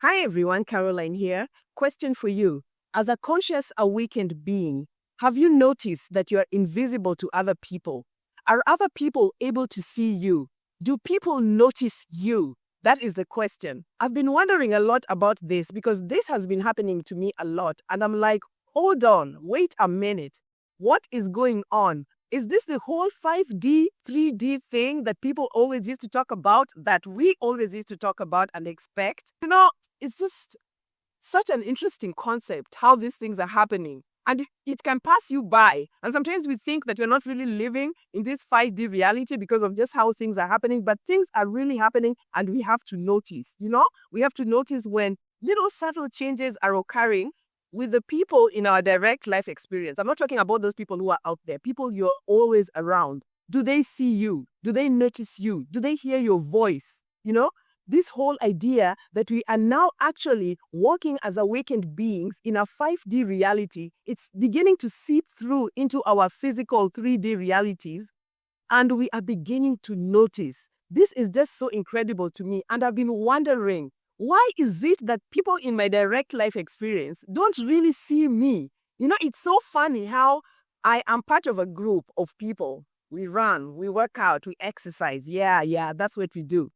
Hi everyone, Caroline here. Question for you. As a conscious, awakened being, have you noticed that you are invisible to other people? Are other people able to see you? Do people notice you? That is the question. I've been wondering a lot about this because this has been happening to me a lot. And I'm like, hold on, wait a minute. What is going on? Is this the whole 5D, 3D thing that people always used to talk about, that we always used to talk about and expect? It's just such an interesting concept how these things are happening. And it can pass you by. And sometimes we think that we're not really living in this 5D reality because of just how things are happening. But things are really happening and we have to notice. We have to notice when little subtle changes are occurring with the people in our direct life experience. I'm not talking about those people who are out there, people you're always around. Do they see you? Do they notice you? Do they hear your voice? This whole idea that we are now actually walking as awakened beings in a 5D reality, it's beginning to seep through into our physical 3D realities, and we are beginning to notice. This is just so incredible to me, and I've been wondering, why is it that people in my direct life experience don't really see me? It's so funny how I am part of a group of people. We run, we work out, we exercise. Yeah, that's what we do.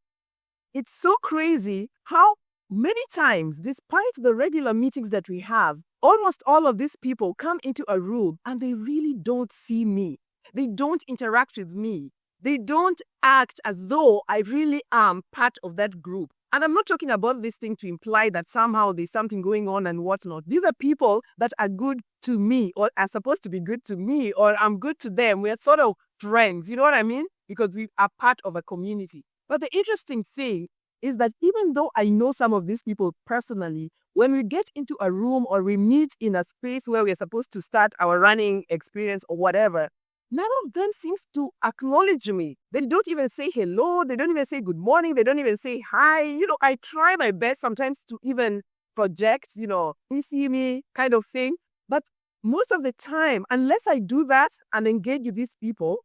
It's so crazy how many times, despite the regular meetings that we have, almost all of these people come into a room and they really don't see me. They don't interact with me. They don't act as though I really am part of that group. And I'm not talking about this thing to imply that somehow there's something going on and whatnot. These are people that are good to me or are supposed to be good to me or I'm good to them. We're sort of friends, you know what I mean? Because we are part of a community. But the interesting thing is that even though I know some of these people personally, when we get into a room or we meet in a space where we're supposed to start our running experience or whatever, none of them seems to acknowledge me. They don't even say hello. They don't even say good morning. They don't even say hi. I try my best sometimes to even project, you see me kind of thing. But most of the time, unless I do that and engage with these people,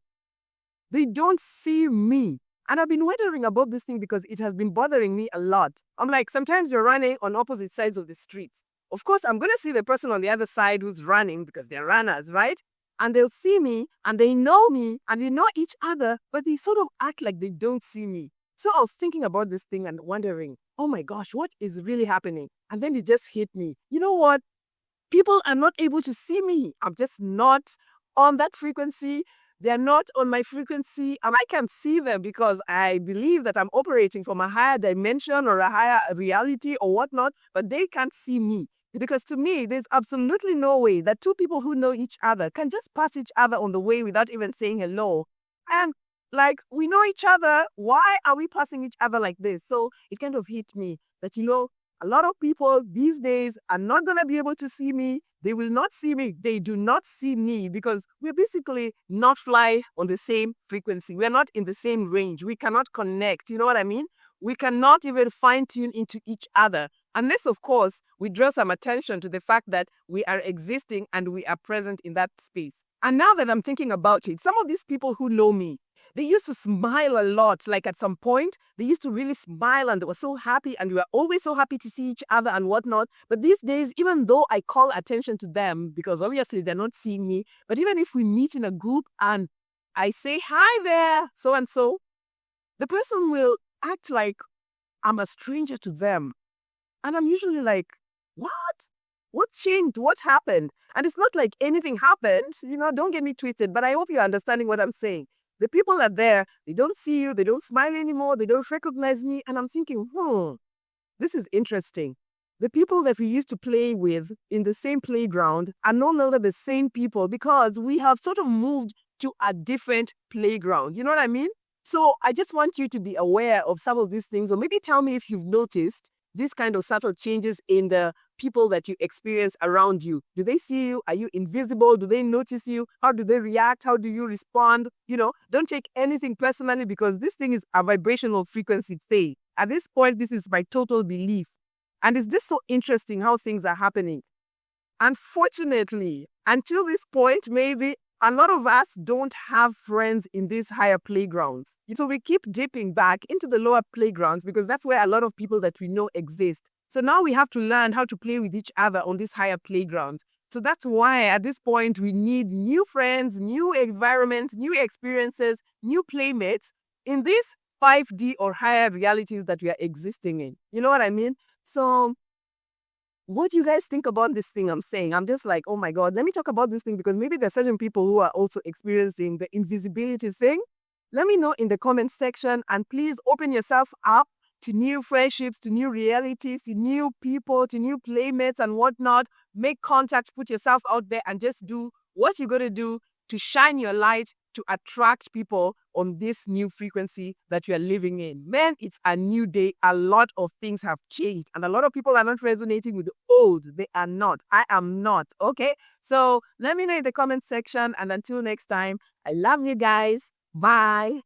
they don't see me. And I've been wondering about this thing because it has been bothering me a lot. I'm like, sometimes you're running on opposite sides of the streets. Of course, I'm going to see the person on the other side who's running because they're runners, right? And they'll see me and they know me and we know each other, but they sort of act like they don't see me. So I was thinking about this thing and wondering, oh my gosh, what is really happening? And then it just hit me. You know what? People are not able to see me. I'm just not on that frequency. They're not on my frequency, and I can see them because I believe that I'm operating from a higher dimension or a higher reality or whatnot, but they can't see me. Because to me, there's absolutely no way that two people who know each other can just pass each other on the way without even saying hello. And we know each other. Why are we passing each other like this? So it kind of hit me that, a lot of people these days are not going to be able to see me. They will not see me. They do not see me because we're basically not fly on the same frequency. We're not in the same range. We cannot connect. You know what I mean? We cannot even fine tune into each other unless, of course, we draw some attention to the fact that we are existing and we are present in that space. And now that I'm thinking about it, some of these people who know me, they used to smile a lot. Like at some point, they used to really smile and they were so happy and we were always so happy to see each other and whatnot. But these days, even though I call attention to them, because obviously they're not seeing me, but even if we meet in a group and I say, hi there, so and so, the person will act like I'm a stranger to them. And I'm usually like, what? What changed? What happened? And it's not like anything happened, don't get me twisted, but I hope you're understanding what I'm saying. The people are there, they don't see you, they don't smile anymore, they don't recognize me. And I'm thinking, this is interesting. The people that we used to play with in the same playground are no longer the same people because we have sort of moved to a different playground. You know what I mean? So I just want you to be aware of some of these things, or maybe tell me if you've noticed these kind of subtle changes in the people that you experience around you. Do they see you? Are you invisible? Do they notice you? How do they react? How do you respond? Don't take anything personally because this thing is a vibrational frequency thing. At this point, this is my total belief. And it's just so interesting how things are happening. Unfortunately, until this point, maybe a lot of us don't have friends in these higher playgrounds. So we keep dipping back into the lower playgrounds because that's where a lot of people that we know exist. So now we have to learn how to play with each other on this higher playground. So that's why at this point we need new friends, new environments, new experiences, new playmates in these 5D or higher realities that we are existing in. You know what I mean? So what do you guys think about this thing I'm saying? I'm just like, oh my God, let me talk about this thing because maybe there's certain people who are also experiencing the invisibility thing. Let me know in the comment section, and please open yourself up to new friendships, to new realities, to new people, to new playmates and whatnot. Make contact, put yourself out there, and just do what you got to do to shine your light to attract people on this new frequency that you are living in. Man, it's a new day. A lot of things have changed, and a lot of people are not resonating with the old. They are not. I am not. Okay. So let me know in the comment section. And until next time, I love you guys. Bye.